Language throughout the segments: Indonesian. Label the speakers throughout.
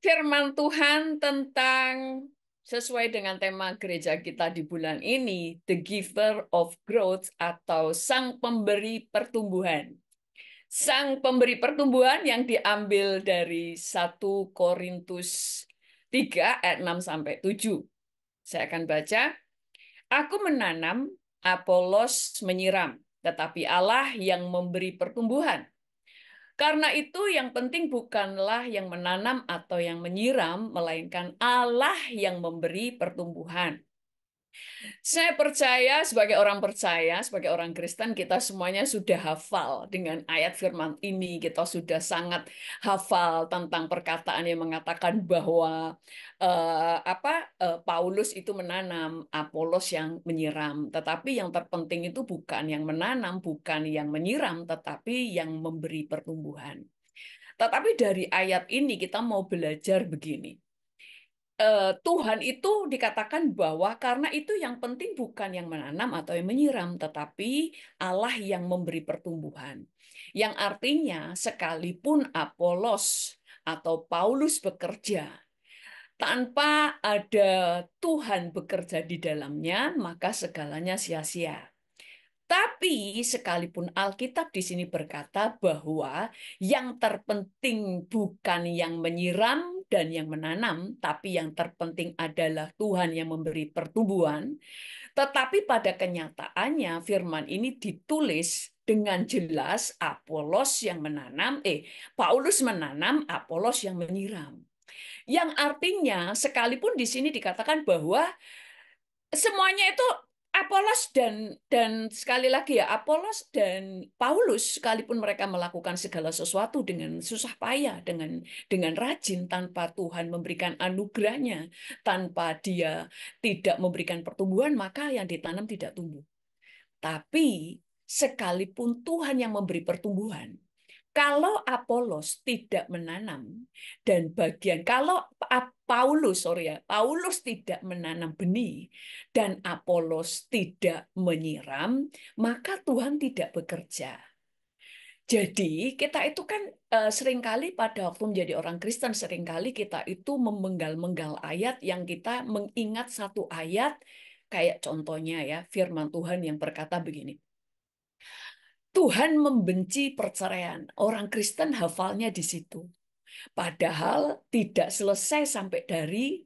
Speaker 1: Firman Tuhan tentang sesuai dengan tema gereja kita di bulan ini, The Giver of Growth atau Sang Pemberi Pertumbuhan. Sang Pemberi Pertumbuhan yang diambil dari 1 Korintus 3 ayat 6 sampai 7. Saya akan baca. Aku menanam, Apolos menyiram, tetapi Allah yang memberi pertumbuhan. Karena itu yang penting bukanlah yang menanam atau yang menyiram, melainkan Allah yang memberi pertumbuhan. Saya percaya sebagai orang Kristen, kita semuanya sudah hafal dengan ayat firman ini. Kita sudah sangat hafal tentang perkataan yang mengatakan bahwa Paulus itu menanam, Apolos yang menyiram. Tetapi yang terpenting itu bukan yang menanam, bukan yang menyiram, tetapi yang memberi pertumbuhan. Tetapi dari ayat ini kita mau belajar begini. Tuhan itu dikatakan bahwa karena itu yang penting bukan yang menanam atau yang menyiram, tetapi Allah yang memberi pertumbuhan. Yang artinya sekalipun Apolos atau Paulus bekerja, tanpa ada Tuhan bekerja di dalamnya, maka segalanya sia-sia. Tapi sekalipun Alkitab di sini berkata bahwa yang terpenting bukan yang menyiram dan yang menanam, tapi yang terpenting adalah Tuhan yang memberi pertumbuhan. Tetapi pada kenyataannya firman ini ditulis dengan jelas Apolos yang menanam, Paulus menanam, Apolos yang menyiram. Yang artinya sekalipun di sini dikatakan bahwa semuanya itu Apolos dan sekali lagi ya Apolos dan Paulus sekalipun mereka melakukan segala sesuatu dengan susah payah dengan rajin tanpa Tuhan memberikan anugerahnya, tanpa dia tidak memberikan pertumbuhan, maka yang ditanam tidak tumbuh. Tapi sekalipun Tuhan yang memberi pertumbuhan, kalau Apolos tidak menanam dan kalau Paulus tidak menanam benih dan Apolos tidak menyiram, maka Tuhan tidak bekerja. Jadi kita itu kan seringkali pada waktu menjadi orang Kristen, seringkali kita itu memenggal-menggal ayat yang kita mengingat satu ayat, kayak contohnya ya firman Tuhan yang berkata begini. Tuhan membenci perceraian. Orang Kristen hafalnya di situ. Padahal tidak selesai sampai dari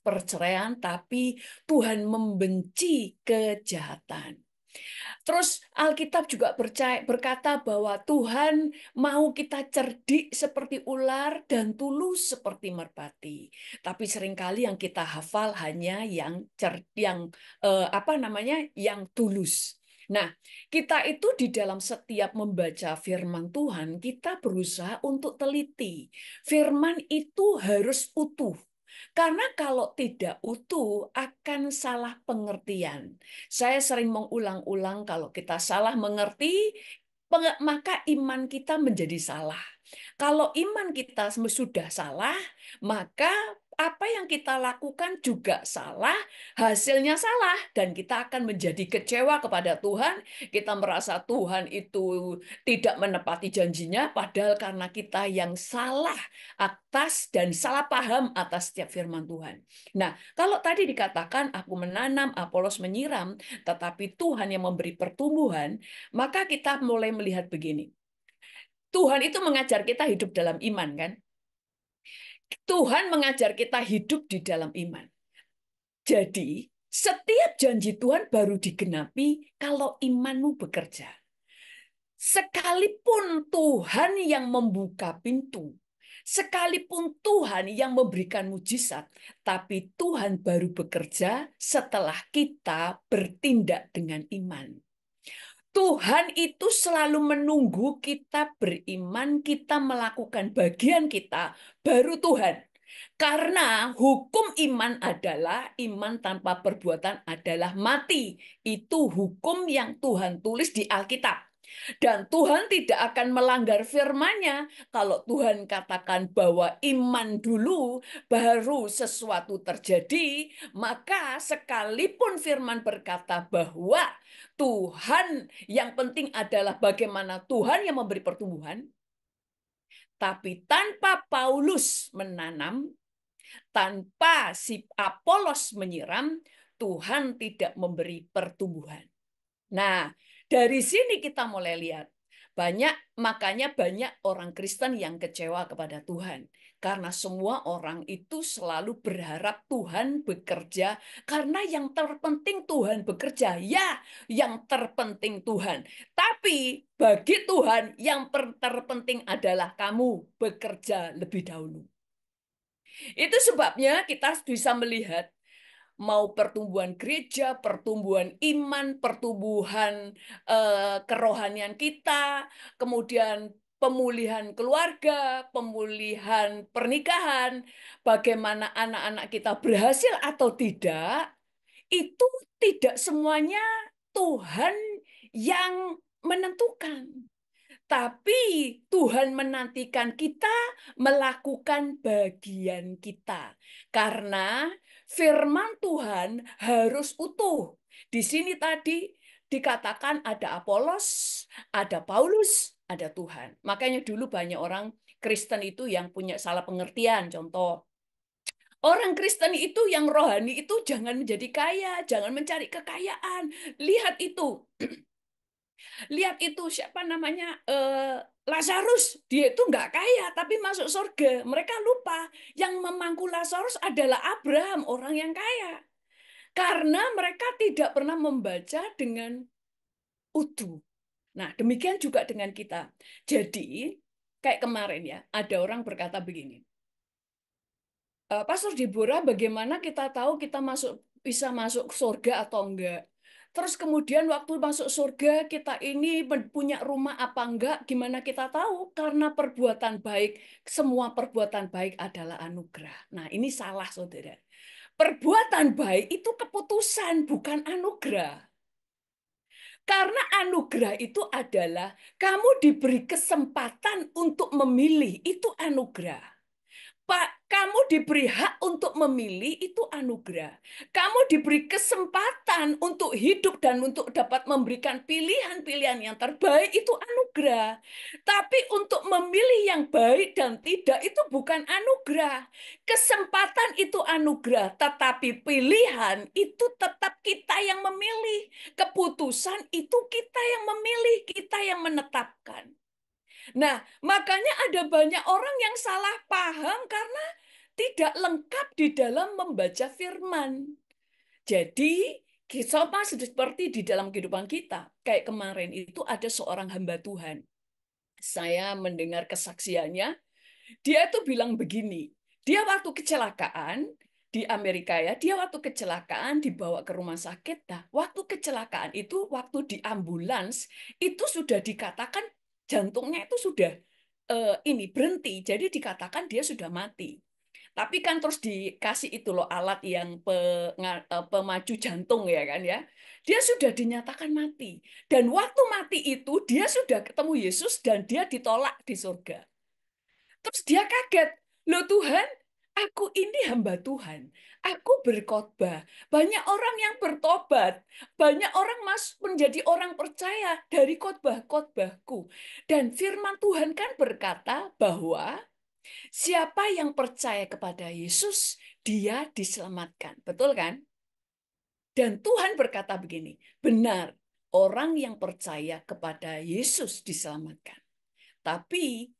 Speaker 1: perceraian, tapi Tuhan membenci kejahatan. Terus Alkitab juga berkata bahwa Tuhan mau kita cerdik seperti ular dan tulus seperti merpati. Tapi seringkali yang kita hafal hanya yang tulus. Nah, kita itu di dalam setiap membaca firman Tuhan, kita berusaha untuk teliti. Firman itu harus utuh. Karena kalau tidak utuh akan salah pengertian. Saya sering mengulang-ulang kalau kita salah mengerti, maka iman kita menjadi salah. Kalau iman kita sudah salah, maka apa yang kita lakukan juga salah, hasilnya salah, dan kita akan menjadi kecewa kepada Tuhan. Kita merasa Tuhan itu tidak menepati janjinya, padahal karena kita yang salah atas dan salah paham atas setiap firman Tuhan. Nah, kalau tadi dikatakan aku menanam, Apolos menyiram, tetapi Tuhan yang memberi pertumbuhan, maka kita mulai melihat begini. Tuhan itu mengajar kita hidup dalam iman, kan? Tuhan mengajar kita hidup di dalam iman. Jadi, setiap janji Tuhan baru digenapi kalau imanmu bekerja. Sekalipun Tuhan yang membuka pintu, sekalipun Tuhan yang memberikan mujizat, tapi Tuhan baru bekerja setelah kita bertindak dengan iman. Tuhan itu selalu menunggu kita beriman, kita melakukan bagian kita, baru Tuhan. Karena hukum iman adalah iman tanpa perbuatan adalah mati. Itu hukum yang Tuhan tulis di Alkitab. Dan Tuhan tidak akan melanggar firman-Nya. Kalau Tuhan katakan bahwa iman dulu baru sesuatu terjadi, maka sekalipun firman berkata bahwa Tuhan yang penting adalah bagaimana Tuhan yang memberi pertumbuhan, Tapi tanpa Paulus menanam, tanpa si Apolos menyiram, Tuhan tidak memberi pertumbuhan. Nah, dari sini kita mulai lihat. Makanya banyak orang Kristen yang kecewa kepada Tuhan. Karena semua orang itu selalu berharap Tuhan bekerja. Karena yang terpenting Tuhan bekerja. Ya, yang terpenting Tuhan. Tapi bagi Tuhan yang terpenting adalah kamu bekerja lebih dahulu. Itu sebabnya kita bisa melihat mau pertumbuhan gereja, pertumbuhan iman, pertumbuhan kerohanian kita, kemudian pemulihan keluarga, pemulihan pernikahan, bagaimana anak-anak kita berhasil atau tidak, itu tidak semuanya Tuhan yang menentukan. Tapi Tuhan menantikan kita melakukan bagian kita. Karena firman Tuhan harus utuh. Di sini tadi dikatakan ada Apolos, ada Paulus, ada Tuhan. Makanya dulu banyak orang Kristen itu yang punya salah pengertian. Contoh, orang Kristen itu yang rohani itu jangan menjadi kaya, jangan mencari kekayaan. Lihat itu. Lihat itu siapa namanya Lazarus, dia itu nggak kaya tapi masuk surga. Mereka lupa yang memangku Lazarus adalah Abraham, orang yang kaya. Karena mereka tidak pernah membaca dengan utuh. Nah, demikian juga dengan kita. Jadi, kayak kemarin ya, ada orang berkata begini, Pastor Deborah, bagaimana kita tahu kita bisa masuk surga atau enggak? Terus kemudian waktu masuk surga kita ini punya rumah apa enggak? Gimana kita tahu? Karena perbuatan baik, semua perbuatan baik adalah anugerah. Nah, ini salah, saudara. Perbuatan baik itu keputusan, bukan anugerah. Karena anugerah itu adalah kamu diberi kesempatan untuk memilih, itu anugerah. Pak, kamu diberi hak untuk memilih itu anugerah. Kamu diberi kesempatan untuk hidup dan untuk dapat memberikan pilihan-pilihan yang terbaik itu anugerah. Tapi untuk memilih yang baik dan tidak itu bukan anugerah. Kesempatan itu anugerah, tetapi pilihan itu tetap kita yang memilih. Keputusan itu kita yang memilih, kita yang menetapkan. Nah, makanya ada banyak orang yang salah paham karena tidak lengkap di dalam membaca firman. Jadi, sama seperti di dalam kehidupan kita. Kayak kemarin itu ada seorang hamba Tuhan. Saya mendengar kesaksiannya, dia itu bilang begini, dia waktu kecelakaan di Amerika ya, dia waktu kecelakaan dibawa ke rumah sakit. Nah, waktu kecelakaan itu, waktu di ambulans, itu sudah dikatakan jantungnya itu sudah ini berhenti, jadi dikatakan dia sudah mati. Tapi kan terus dikasih itu loh alat yang pemaju jantung ya kan ya. Dia sudah dinyatakan mati. Dan waktu mati itu dia sudah ketemu Yesus dan dia ditolak di surga. Terus dia kaget. Loh Tuhan, aku ini hamba Tuhan. Aku berkhotbah. Banyak orang yang bertobat. Banyak orang menjadi orang percaya dari khotbah-khotbahku. Dan firman Tuhan kan berkata bahwa siapa yang percaya kepada Yesus, dia diselamatkan. Betul kan? Dan Tuhan berkata begini, benar, orang yang percaya kepada Yesus diselamatkan. Tapi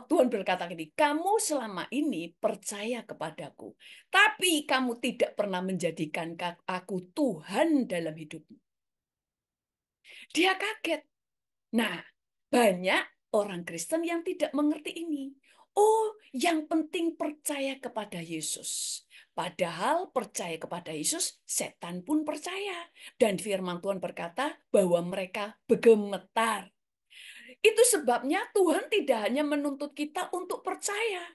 Speaker 1: Tuhan berkata gini, kamu selama ini percaya kepadaku, tapi kamu tidak pernah menjadikan aku Tuhan dalam hidupmu. Dia kaget. Nah, banyak orang Kristen yang tidak mengerti ini. Oh, yang penting percaya kepada Yesus. Padahal percaya kepada Yesus, setan pun percaya. Dan firman Tuhan berkata bahwa mereka bergemetar. Itu sebabnya Tuhan tidak hanya menuntut kita untuk percaya.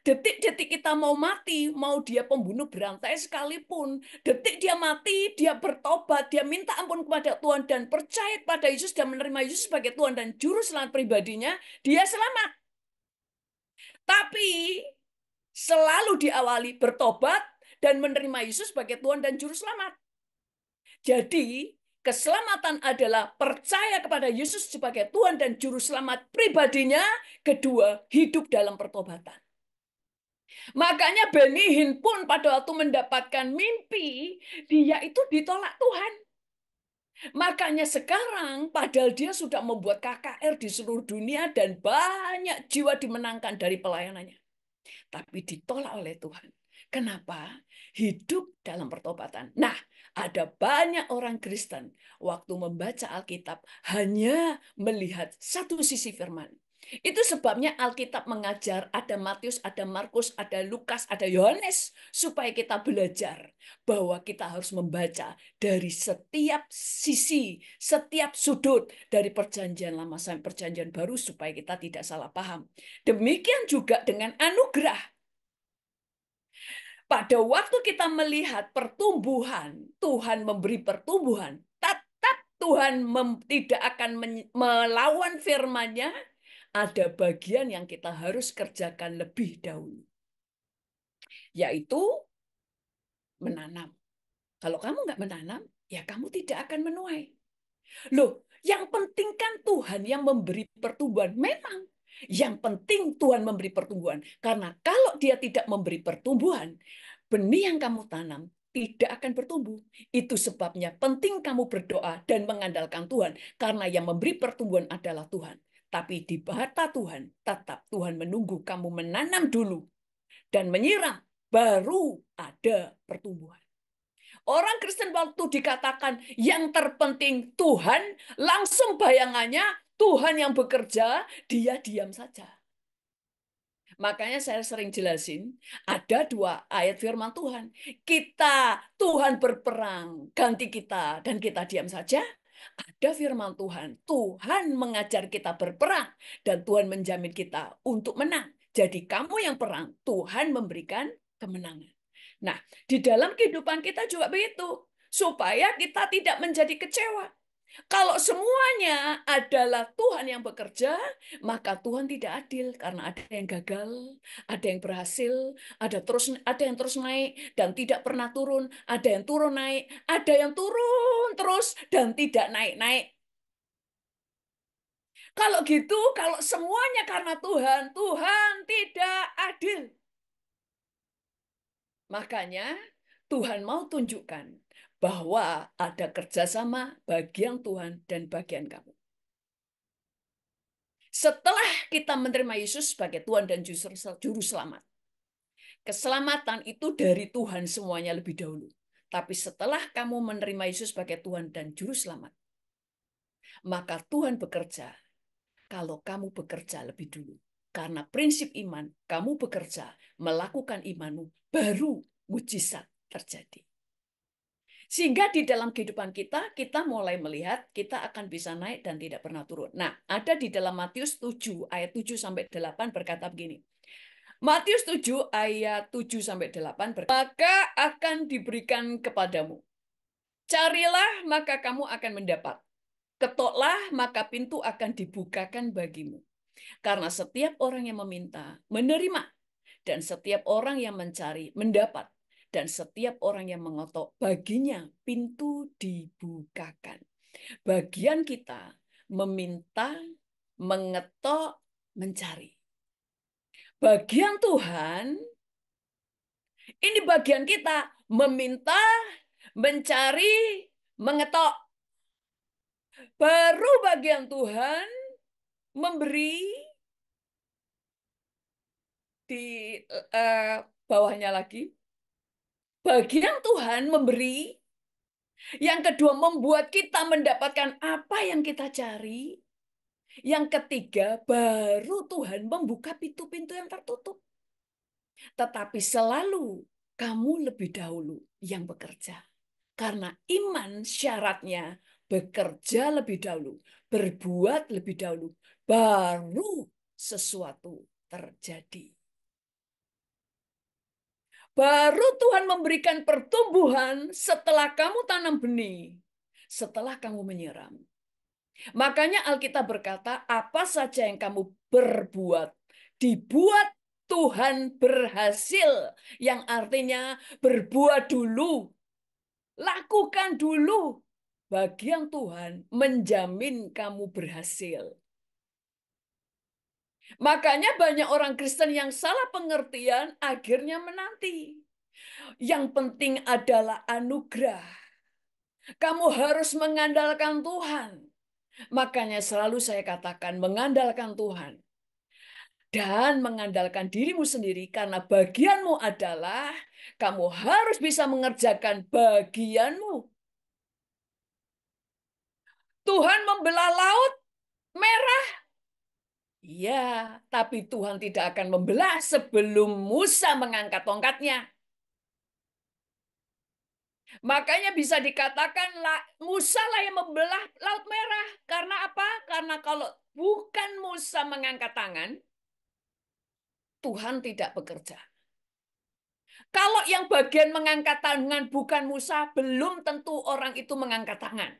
Speaker 1: Detik-detik kita mau mati, mau dia pembunuh berantai sekalipun, detik dia mati, dia bertobat, dia minta ampun kepada Tuhan dan percaya kepada Yesus dan menerima Yesus sebagai Tuhan dan juru selamat pribadinya, dia selamat. Tapi selalu diawali bertobat dan menerima Yesus sebagai Tuhan dan juru selamat. Jadi Keselamatan adalah percaya kepada Yesus sebagai Tuhan dan Juru Selamat pribadinya. Kedua, hidup dalam pertobatan. Makanya Benny Hinn pun pada waktu mendapatkan mimpi, dia itu ditolak Tuhan. Makanya sekarang, padahal dia sudah membuat KKR di seluruh dunia dan banyak jiwa dimenangkan dari pelayanannya. Tapi ditolak oleh Tuhan. Kenapa? Hidup dalam pertobatan. Nah, ada banyak orang Kristen waktu membaca Alkitab hanya melihat satu sisi firman. Itu sebabnya Alkitab mengajar ada Matius, ada Markus, ada Lukas, ada Yohanes supaya kita belajar bahwa kita harus membaca dari setiap sisi, setiap sudut dari perjanjian lama sampai perjanjian baru supaya kita tidak salah paham. Demikian juga dengan anugerah. Pada waktu kita melihat pertumbuhan, Tuhan memberi pertumbuhan, tetap Tuhan tidak akan melawan firman-Nya. Ada bagian yang kita harus kerjakan lebih dahulu, yaitu menanam. Kalau kamu nggak menanam, ya kamu tidak akan menuai. Loh, yang penting kan Tuhan yang memberi pertumbuhan. Memang, yang penting Tuhan memberi pertumbuhan. Karena kalau dia tidak memberi pertumbuhan, benih yang kamu tanam tidak akan bertumbuh. Itu sebabnya penting kamu berdoa dan mengandalkan Tuhan. Karena yang memberi pertumbuhan adalah Tuhan. Tapi di mata Tuhan, tetap Tuhan menunggu kamu menanam dulu dan menyiram, baru ada pertumbuhan. Orang Kristen waktu dikatakan yang terpenting Tuhan, langsung bayangannya Tuhan yang bekerja, dia diam saja. Makanya saya sering jelasin, ada dua ayat firman Tuhan. Tuhan berperang, ganti kita, dan kita diam saja. Ada firman Tuhan, Tuhan mengajar kita berperang, dan Tuhan menjamin kita untuk menang. Jadi kamu yang perang, Tuhan memberikan kemenangan. Nah, di dalam kehidupan kita juga begitu. Supaya kita tidak menjadi kecewa. Kalau semuanya adalah Tuhan yang bekerja, maka Tuhan tidak adil karena ada yang gagal, ada yang berhasil, ada yang terus naik dan tidak pernah turun, ada yang turun naik, ada yang turun terus dan tidak naik-naik. Kalau gitu, kalau semuanya karena Tuhan, Tuhan tidak adil. Makanya Tuhan mau tunjukkan bahwa ada kerjasama bagian Tuhan dan bagian kamu. Setelah kita menerima Yesus sebagai Tuhan dan Juru Selamat, keselamatan itu dari Tuhan semuanya lebih dahulu. Tapi setelah kamu menerima Yesus sebagai Tuhan dan Juru Selamat, maka Tuhan bekerja kalau kamu bekerja lebih dulu. Karena prinsip iman, kamu bekerja, melakukan imanmu, baru mujizat terjadi. Sehingga di dalam kehidupan kita, kita mulai melihat kita akan bisa naik dan tidak pernah turun. Nah, ada di dalam Matius 7 ayat 7-8 berkata begini. Matius 7 ayat 7-8 berkata, maka akan diberikan kepadamu. Carilah maka kamu akan mendapat. Ketoklah maka pintu akan dibukakan bagimu. Karena setiap orang yang meminta, menerima. Dan setiap orang yang mencari, mendapat. Dan setiap orang yang mengetok, baginya pintu dibukakan. Bagian kita meminta, mengetok, mencari. Bagian Tuhan, ini bagian kita meminta, mencari, mengetok. Baru bagian Tuhan memberi di bawahnya lagi. Bagian Tuhan memberi. Yang kedua, membuat kita mendapatkan apa yang kita cari. Yang ketiga, baru Tuhan membuka pintu-pintu yang tertutup. Tetapi selalu kamu lebih dahulu yang bekerja. Karena iman syaratnya bekerja lebih dahulu, berbuat lebih dahulu, baru sesuatu terjadi. Baru Tuhan memberikan pertumbuhan setelah kamu tanam benih, setelah kamu menyiram. Makanya Alkitab berkata, apa saja yang kamu berbuat, dibuat Tuhan berhasil. Yang artinya berbuat dulu, lakukan dulu. bagian Tuhan menjamin kamu berhasil. Makanya banyak orang Kristen yang salah pengertian akhirnya menanti. Yang penting adalah anugerah. Kamu harus mengandalkan Tuhan. Makanya selalu saya katakan mengandalkan Tuhan. Dan mengandalkan dirimu sendiri karena bagianmu adalah kamu harus bisa mengerjakan bagianmu. Tuhan membelah laut merah. Iya, tapi Tuhan tidak akan membelah sebelum Musa mengangkat tongkatnya. Makanya bisa dikatakan Musa lah yang membelah Laut Merah. Karena apa? Karena kalau bukan Musa mengangkat tangan, Tuhan tidak bekerja. Kalau yang bagian mengangkat tangan bukan Musa, belum tentu orang itu mengangkat tangan.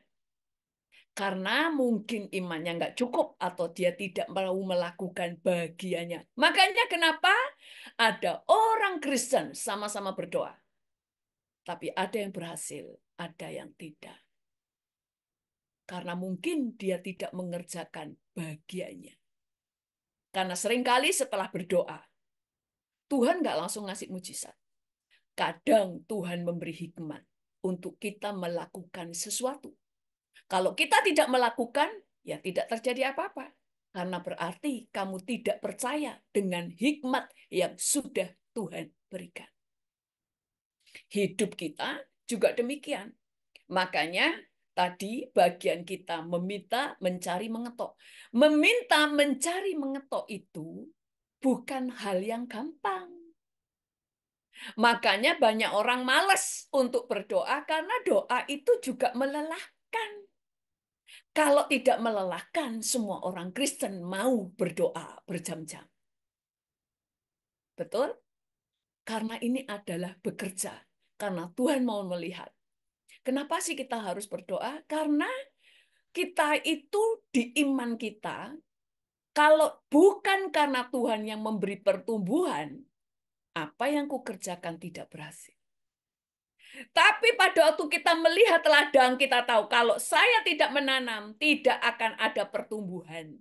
Speaker 1: Karena mungkin imannya nggak cukup atau dia tidak mau melakukan bagiannya. Makanya kenapa ada orang Kristen sama-sama berdoa. Tapi ada yang berhasil, ada yang tidak. Karena mungkin dia tidak mengerjakan bagiannya. Karena seringkali setelah berdoa, Tuhan nggak langsung ngasih mujizat. Kadang Tuhan memberi hikmat untuk kita melakukan sesuatu. Kalau kita tidak melakukan, ya tidak terjadi apa-apa. Karena berarti kamu tidak percaya dengan hikmat yang sudah Tuhan berikan. Hidup kita juga demikian. Makanya tadi bagian kita meminta, mencari, mengetok. Meminta, mencari, mengetok itu bukan hal yang gampang. Makanya banyak orang malas untuk berdoa karena doa itu juga melelahkan. Kalau tidak melelahkan, semua orang Kristen mau berdoa berjam-jam. Betul? Karena ini adalah bekerja. Karena Tuhan mau melihat. Kenapa sih kita harus berdoa? Karena kita itu di iman kita, kalau bukan karena Tuhan yang memberi pertumbuhan, apa yang kukerjakan tidak berhasil. Tapi pada waktu kita melihat ladang, kita tahu kalau saya tidak menanam, tidak akan ada pertumbuhan.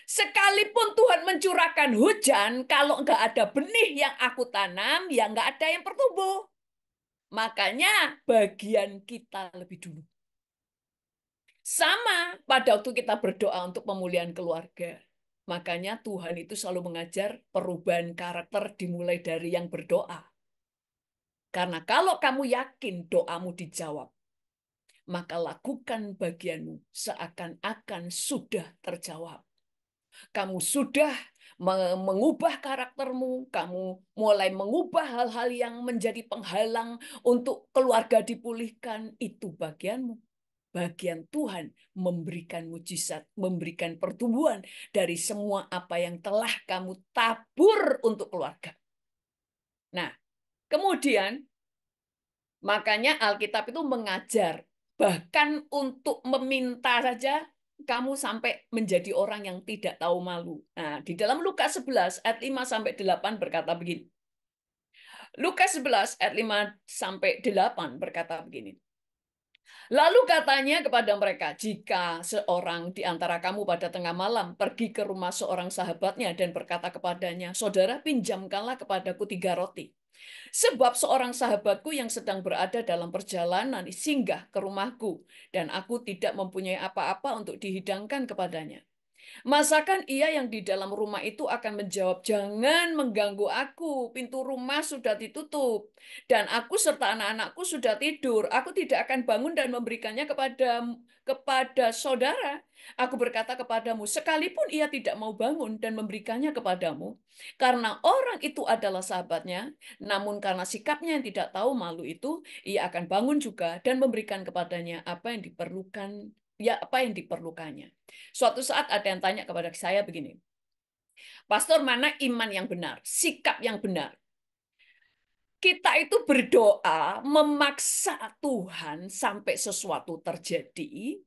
Speaker 1: Sekalipun Tuhan mencurahkan hujan, kalau nggak ada benih yang aku tanam, ya nggak ada yang bertumbuh. Makanya bagian kita lebih dulu. Sama pada waktu kita berdoa untuk pemulihan keluarga. Makanya Tuhan itu selalu mengajar perubahan karakter dimulai dari yang berdoa. Karena kalau kamu yakin doamu dijawab, maka lakukan bagianmu seakan-akan sudah terjawab. Kamu sudah mengubah karaktermu, kamu mulai mengubah hal-hal yang menjadi penghalang untuk keluarga dipulihkan, itu bagianmu. Bagian Tuhan memberikan mujizat, memberikan pertumbuhan dari semua apa yang telah kamu tabur untuk keluarga. Nah, kemudian makanya Alkitab itu mengajar, bahkan untuk meminta saja kamu sampai menjadi orang yang tidak tahu malu. Nah, di dalam Lukas 11 ayat 5 sampai 8 berkata begini. Lukas 11 ayat 5 sampai 8 berkata begini. Lalu katanya kepada mereka, jika seorang di antara kamu pada tengah malam pergi ke rumah seorang sahabatnya dan berkata kepadanya, saudara pinjamkanlah kepadaku 3 roti. Sebab seorang sahabatku yang sedang berada dalam perjalanan singgah ke rumahku dan aku tidak mempunyai apa-apa untuk dihidangkan kepadanya. Masakan ia yang di dalam rumah itu akan menjawab, jangan mengganggu aku, pintu rumah sudah ditutup, dan aku serta anak-anakku sudah tidur. Aku tidak akan bangun dan memberikannya kepada saudara. Aku berkata kepadamu, sekalipun ia tidak mau bangun dan memberikannya kepadamu, karena orang itu adalah sahabatnya, namun karena sikapnya yang tidak tahu malu itu, ia akan bangun juga dan memberikan kepadanya apa yang diperlukan, ya apa yang diperlukannya. Suatu saat ada yang tanya kepada saya begini, Pastor, mana iman yang benar, sikap yang benar? Kita itu berdoa memaksa Tuhan sampai sesuatu terjadi,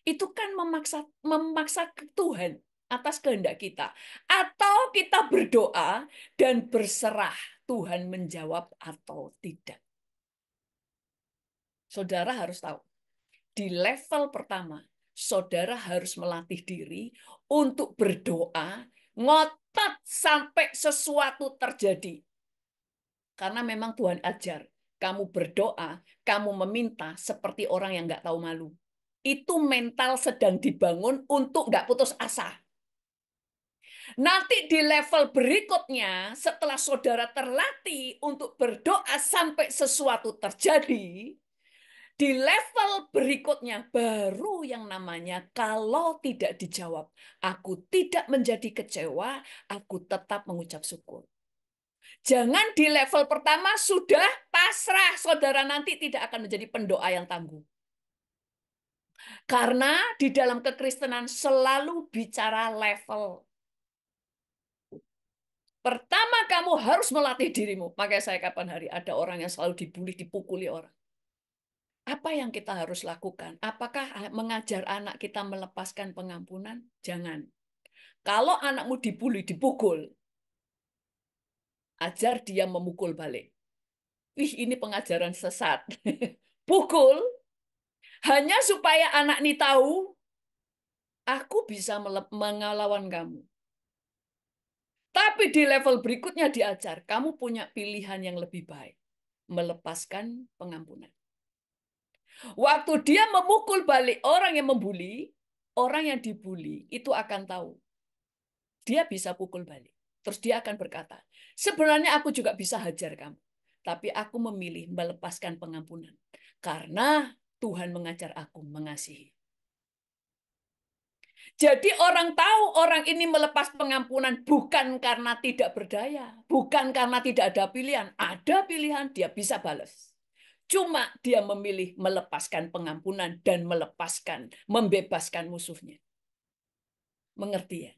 Speaker 1: itu kan memaksa Tuhan atas kehendak kita. Atau kita berdoa dan berserah Tuhan menjawab atau tidak. Saudara harus tahu, di level pertama, saudara harus melatih diri untuk berdoa, ngotot sampai sesuatu terjadi. Karena memang Tuhan ajar, kamu berdoa, kamu meminta seperti orang yang nggak tahu malu. Itu mental sedang dibangun untuk nggak putus asa. Nanti di level berikutnya, setelah saudara terlatih untuk berdoa sampai sesuatu terjadi, di level berikutnya baru yang namanya kalau tidak dijawab, aku tidak menjadi kecewa, aku tetap mengucap syukur. Jangan di level pertama sudah pasrah, saudara nanti tidak akan menjadi pendoa yang tangguh. Karena di dalam kekristenan selalu bicara level. Pertama kamu harus melatih dirimu. Makanya saya kapan hari ada orang yang selalu dibully, dipukuli orang. Apa yang kita harus lakukan? Apakah mengajar anak kita melepaskan pengampunan? Jangan. Kalau anakmu dibully, dipukul, ajar dia memukul balik. Wih, ini pengajaran sesat. Pukul hanya supaya anak ini tahu, aku bisa mengelawan kamu. Tapi di level berikutnya diajar, kamu punya pilihan yang lebih baik. Melepaskan pengampunan. Waktu dia memukul balik orang yang membuli, orang yang dibully itu akan tahu. Dia bisa pukul balik. Terus dia akan berkata, sebenarnya aku juga bisa hajar kamu. Tapi aku memilih melepaskan pengampunan. Karena Tuhan mengajar aku mengasihi. Jadi orang tahu orang ini melepas pengampunan bukan karena tidak berdaya. Bukan karena tidak ada pilihan. Ada pilihan, dia bisa balas. Cuma dia memilih melepaskan pengampunan dan melepaskan, membebaskan musuhnya. Mengerti ya?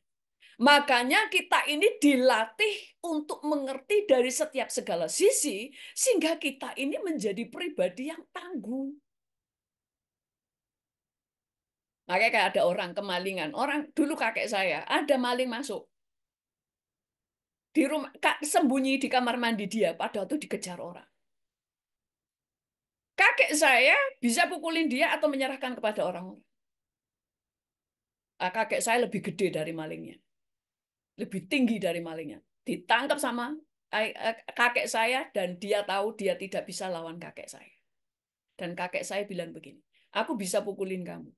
Speaker 1: Makanya kita ini dilatih untuk mengerti dari setiap segala sisi, sehingga kita ini menjadi pribadi yang tangguh. Makanya kayak ada orang kemalingan. Orang dulu kakek saya, ada maling masuk. Di rumah, sembunyi di kamar mandi dia, pada waktu dikejar orang. Kakek saya bisa pukulin dia atau menyerahkan kepada orang. Kakek saya lebih gede dari malingnya. Lebih tinggi dari malingnya. Ditangkap sama kakek saya dan dia tahu dia tidak bisa lawan kakek saya. Dan kakek saya bilang begini, aku bisa pukulin kamu.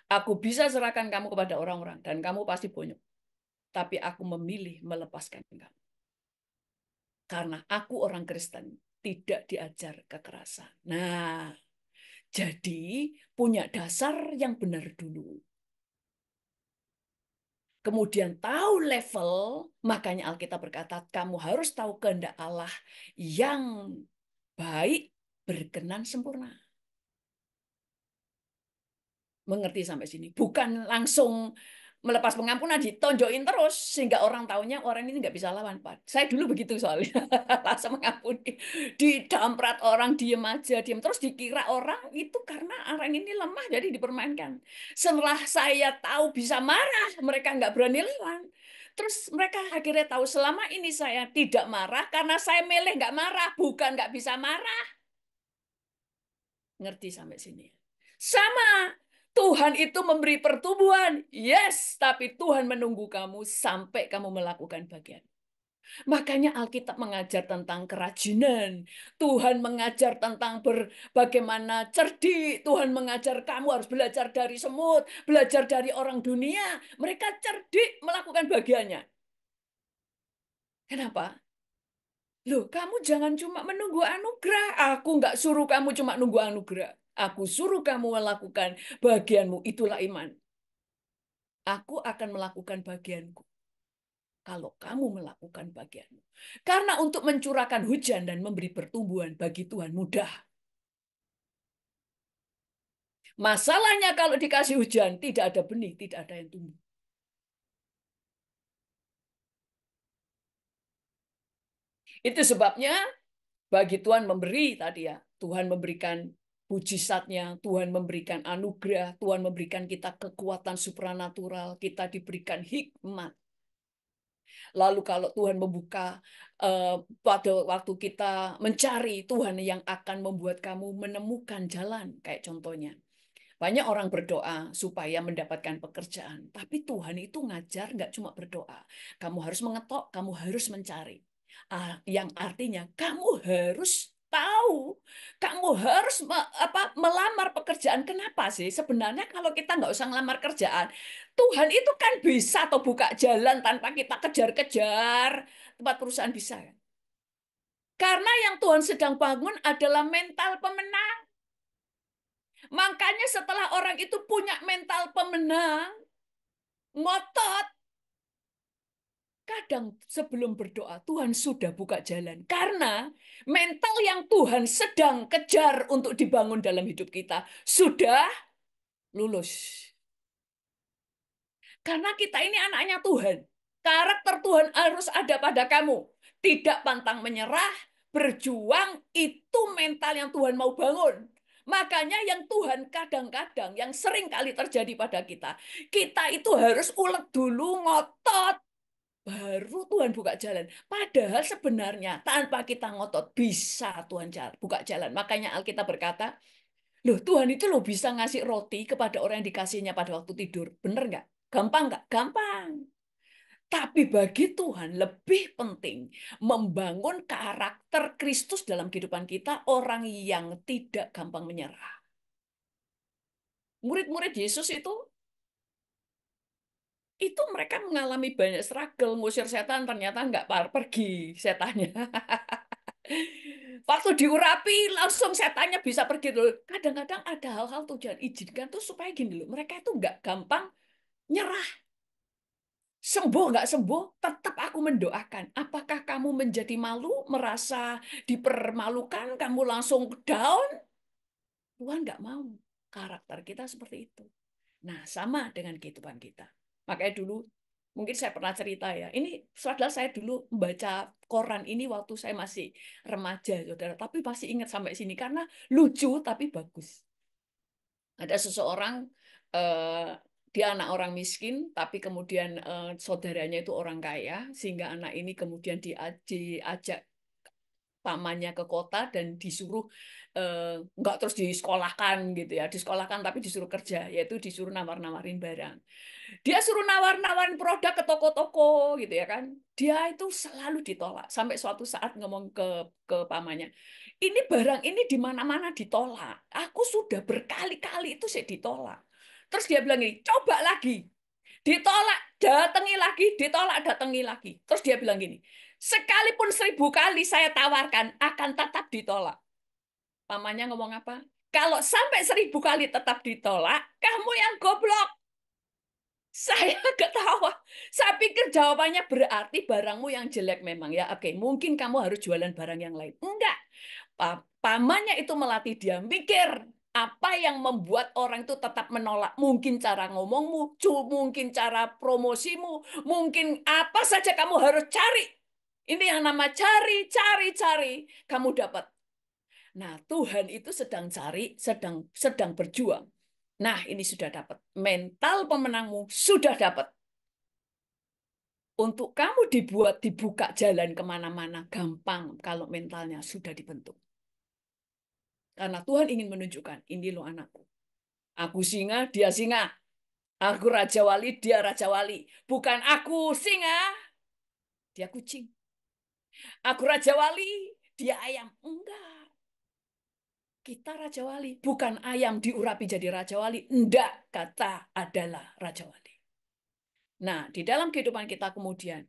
Speaker 1: Aku bisa serahkan kamu kepada orang-orang dan kamu pasti bonyok. Tapi aku memilih melepaskan kamu. Karena aku orang Kristen, tidak diajar kekerasan. Nah, jadi punya dasar yang benar dulu. Kemudian tahu level, makanya Alkitab berkata, kamu harus tahu kehendak Allah yang baik, berkenan, sempurna. Mengerti sampai sini? Bukan langsung melepas pengampunan, ditonjokin terus, sehingga orang taunya orang ini nggak bisa lawan. Pak. Saya dulu begitu soalnya, langsung mengampuni. Didamprat orang, diem aja, diem. Terus dikira orang itu karena orang ini lemah, jadi dipermainkan. Setelah saya tahu bisa marah, mereka nggak berani lawan. Terus mereka akhirnya tahu selama ini saya tidak marah karena saya milih nggak marah, bukan nggak bisa marah. Ngerti sampai sini? Sama. Tuhan itu memberi pertumbuhan. Yes, tapi Tuhan menunggu kamu sampai kamu melakukan bagian. Makanya Alkitab mengajar tentang kerajinan. Tuhan mengajar tentang bagaimana cerdik. Tuhan mengajar kamu harus belajar dari semut, belajar dari orang dunia. Mereka cerdik melakukan bagiannya. Kenapa? Loh, kamu jangan cuma menunggu anugerah. Aku nggak suruh kamu cuma nunggu anugerah. Aku suruh kamu melakukan bagianmu. Itulah iman. Aku akan melakukan bagianku. Kalau kamu melakukan bagianmu. Karena untuk mencurahkan hujan dan memberi pertumbuhan bagi Tuhan mudah. Masalahnya kalau dikasih hujan, tidak ada benih, tidak ada yang tumbuh. Itu sebabnya bagi Tuhan memberi tadi ya. Tuhan memberikan mujizatnya, Tuhan memberikan anugerah, Tuhan memberikan kita kekuatan supranatural, kita diberikan hikmat. Lalu kalau Tuhan membuka pada waktu kita mencari Tuhan yang akan membuat kamu menemukan jalan, kayak contohnya. Banyak orang berdoa supaya mendapatkan pekerjaan, tapi Tuhan itu ngajar nggak cuma berdoa. Kamu harus mengetok, kamu harus mencari. Yang artinya kamu harus tahu, kamu harus melamar pekerjaan. Kenapa sih? Sebenarnya kalau kita nggak usah ngelamar kerjaan, Tuhan itu kan bisa atau buka jalan tanpa kita kejar-kejar tempat perusahaan bisa. Ya? Karena yang Tuhan sedang bangun adalah mental pemenang. Makanya setelah orang itu punya mental pemenang, ngotot, kadang sebelum berdoa, Tuhan sudah buka jalan. Karena mental yang Tuhan sedang kejar untuk dibangun dalam hidup kita sudah lulus. Karena kita ini anaknya Tuhan. Karakter Tuhan harus ada pada kamu. Tidak pantang menyerah, berjuang, itu mental yang Tuhan mau bangun. Makanya yang Tuhan kadang-kadang, yang sering kali terjadi pada kita, kita itu harus ulet dulu, ngotot, baru Tuhan buka jalan. Padahal sebenarnya tanpa kita ngotot, bisa Tuhan buka jalan. Makanya Alkitab berkata, loh Tuhan itu loh bisa ngasih roti kepada orang yang dikasihnya pada waktu tidur. Bener nggak? Gampang nggak? Gampang. Tapi bagi Tuhan lebih penting membangun karakter Kristus dalam kehidupan kita, orang yang tidak gampang menyerah. Murid-murid Yesus itu mereka mengalami banyak struggle, ngusir setan ternyata nggak pergi setannya. Waktu diurapi langsung setannya bisa pergi dulu. Kadang-kadang ada hal-hal Tuhan izinkan tuh supaya gini loh, mereka itu nggak gampang nyerah. Sembuh nggak sembuh, tetap aku mendoakan. Apakah kamu menjadi malu, merasa dipermalukan, kamu langsung down? Tuhan nggak mau. Karakter kita seperti itu. Nah, sama dengan kehidupan kita. Makanya dulu, mungkin saya pernah cerita ya. Ini padahal saya dulu membaca koran ini waktu saya masih remaja, saudara. Tapi masih ingat sampai sini karena lucu tapi bagus. Ada seseorang, eh, dia anak orang miskin, tapi kemudian saudaranya itu orang kaya, sehingga anak ini kemudian diajak pamannya ke kota dan disuruh nggak terus disekolahkan gitu ya, disekolahkan tapi disuruh kerja, yaitu disuruh nawar-nawarin barang. Dia suruh nawar-nawarin produk ke toko-toko gitu ya kan. Dia itu selalu ditolak. Sampai suatu saat ngomong ke pamannya, ini barang ini di mana-mana ditolak. Aku sudah berkali-kali itu saya ditolak. Terus dia bilang gini, coba lagi. Ditolak, datangi lagi, ditolak, datangi lagi. Terus dia bilang gini, sekalipun 1000 kali saya tawarkan, akan tetap ditolak. Pamannya ngomong apa? Kalau sampai 1000 kali tetap ditolak, kamu yang goblok. Saya ketawa. Saya pikir jawabannya berarti barangmu yang jelek memang ya. Oke, mungkin kamu harus jualan barang yang lain. Enggak. Pamannya itu melatih dia mikir apa yang membuat orang itu tetap menolak. Mungkin cara ngomongmu, mungkin cara promosimu, mungkin apa saja kamu harus cari. Ini yang nama cari, cari, cari. Kamu dapat. Nah, Tuhan itu sedang cari, sedang berjuang. Nah, ini sudah dapat. Mental pemenangmu sudah dapat. Untuk kamu dibuka jalan kemana-mana, gampang kalau mentalnya sudah dibentuk. Karena Tuhan ingin menunjukkan, ini loh anakku. Aku singa, dia singa. Aku raja wali, dia raja wali. Bukan aku singa, dia kucing. Aku raja wali, dia ayam. Enggak. Kita raja wali. Bukan ayam diurapi jadi raja wali. Enggak, kata adalah raja wali. Nah, di dalam kehidupan kita kemudian,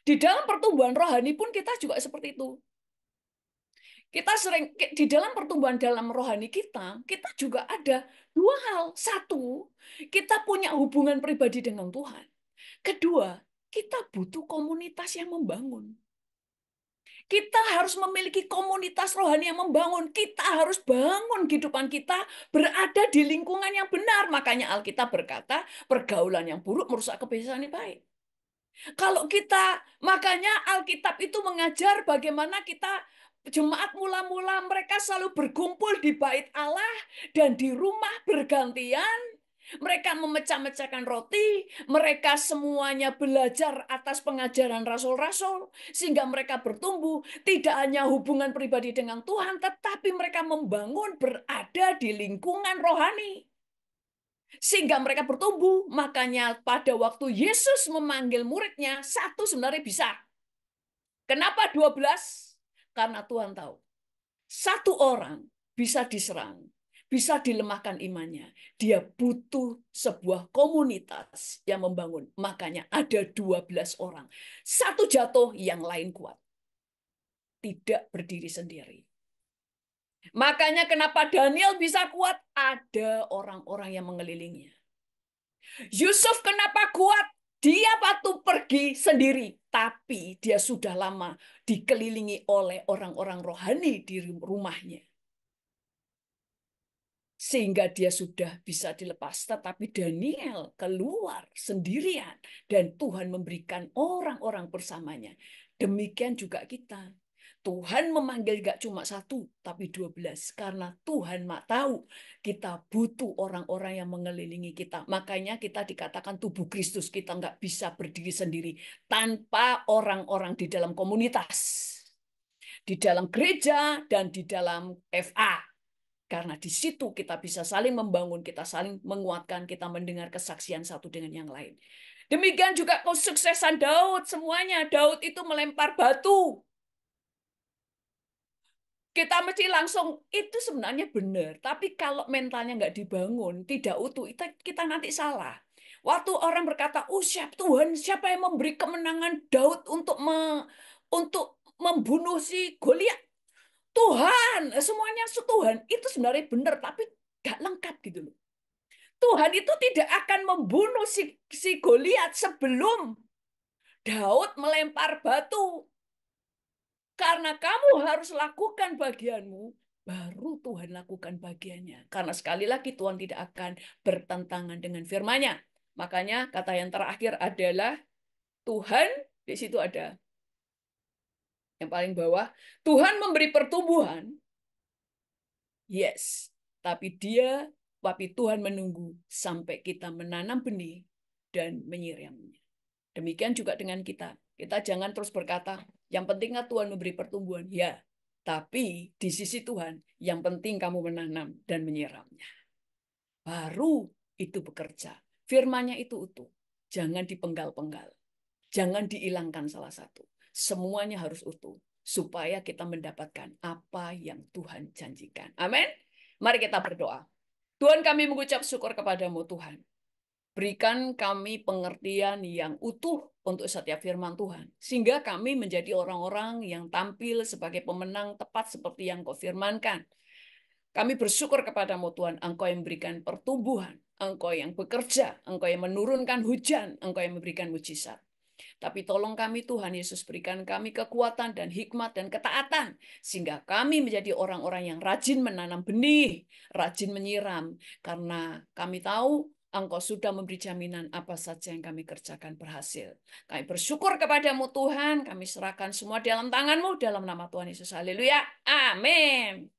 Speaker 1: di dalam pertumbuhan rohani pun kita juga seperti itu. Kita sering di dalam pertumbuhan dalam rohani kita juga ada dua hal. Satu, kita punya hubungan pribadi dengan Tuhan. Kedua, kita butuh komunitas yang membangun. Kita harus memiliki komunitas rohani yang membangun. Kita harus bangun kehidupan kita berada di lingkungan yang benar. Makanya Alkitab berkata, pergaulan yang buruk merusak kebiasaan yang baik. Kalau kita, makanya Alkitab itu mengajar bagaimana kita jemaat mula-mula mereka selalu berkumpul di bait Allah dan di rumah bergantian. Mereka memecah-mecahkan roti, mereka semuanya belajar atas pengajaran rasul-rasul, sehingga mereka bertumbuh, tidak hanya hubungan pribadi dengan Tuhan, tetapi mereka membangun berada di lingkungan rohani. Sehingga mereka bertumbuh, makanya pada waktu Yesus memanggil muridnya, satu sebenarnya bisa. Kenapa 12? Karena Tuhan tahu. Satu orang bisa diserang, bisa dilemahkan imannya. Dia butuh sebuah komunitas yang membangun. Makanya ada 12 orang. Satu jatuh, yang lain kuat. Tidak berdiri sendiri. Makanya kenapa Daniel bisa kuat? Ada orang-orang yang mengelilinginya. Yusuf kenapa kuat? Dia waktu pergi sendiri, tapi dia sudah lama dikelilingi oleh orang-orang rohani di rumahnya. Sehingga dia sudah bisa dilepas. Tetapi Daniel keluar sendirian. Dan Tuhan memberikan orang-orang bersamanya. Demikian juga kita. Tuhan memanggil gak cuma satu, tapi 12. Karena Tuhan tahu kita butuh orang-orang yang mengelilingi kita. Makanya kita dikatakan tubuh Kristus. Kita nggak bisa berdiri sendiri tanpa orang-orang di dalam komunitas. Di dalam gereja dan di dalam FA. Karena di situ kita bisa saling membangun, kita saling menguatkan, kita mendengar kesaksian satu dengan yang lain. Demikian juga kesuksesan Daud, semuanya. Daud itu melempar batu. Kita mesti langsung, itu sebenarnya benar. Tapi kalau mentalnya nggak dibangun, tidak utuh, kita nanti salah. Waktu orang berkata, oh siapa Tuhan, siapa yang memberi kemenangan Daud untuk membunuh si Goliat? Tuhan, semuanya Tuhan. Itu sebenarnya benar, tapi nggak lengkap gitu loh. Tuhan itu tidak akan membunuh si Goliat sebelum Daud melempar batu. Karena kamu harus lakukan bagianmu, baru Tuhan lakukan bagiannya. Karena sekali lagi Tuhan tidak akan bertentangan dengan firman-Nya. Makanya kata yang terakhir adalah Tuhan, di situ ada yang paling bawah, Tuhan memberi pertumbuhan. Yes, tapi Tuhan menunggu sampai kita menanam benih dan menyiramnya. Demikian juga dengan kita. Kita jangan terus berkata, yang pentingnya Tuhan memberi pertumbuhan. Ya, tapi di sisi Tuhan, yang penting kamu menanam dan menyiramnya. Baru itu bekerja. Firman-Nya itu utuh. Jangan dipenggal-penggal. Jangan dihilangkan salah satu. Semuanya harus utuh. Supaya kita mendapatkan apa yang Tuhan janjikan. Amin. Mari kita berdoa. Tuhan, kami mengucap syukur kepadamu Tuhan. Berikan kami pengertian yang utuh untuk setiap firman Tuhan. Sehingga kami menjadi orang-orang yang tampil sebagai pemenang tepat seperti yang kau firmankan. Kami bersyukur kepadamu Tuhan, Engkau yang memberikan pertumbuhan, Engkau yang bekerja, Engkau yang menurunkan hujan, Engkau yang memberikan mujizat. Tapi tolong kami Tuhan Yesus, berikan kami kekuatan dan hikmat dan ketaatan. Sehingga kami menjadi orang-orang yang rajin menanam benih, rajin menyiram. Karena kami tahu Engkau sudah memberi jaminan apa saja yang kami kerjakan berhasil. Kami bersyukur kepadamu Tuhan, kami serahkan semua dalam tangan-Mu, dalam nama Tuhan Yesus. Haleluya. Amin.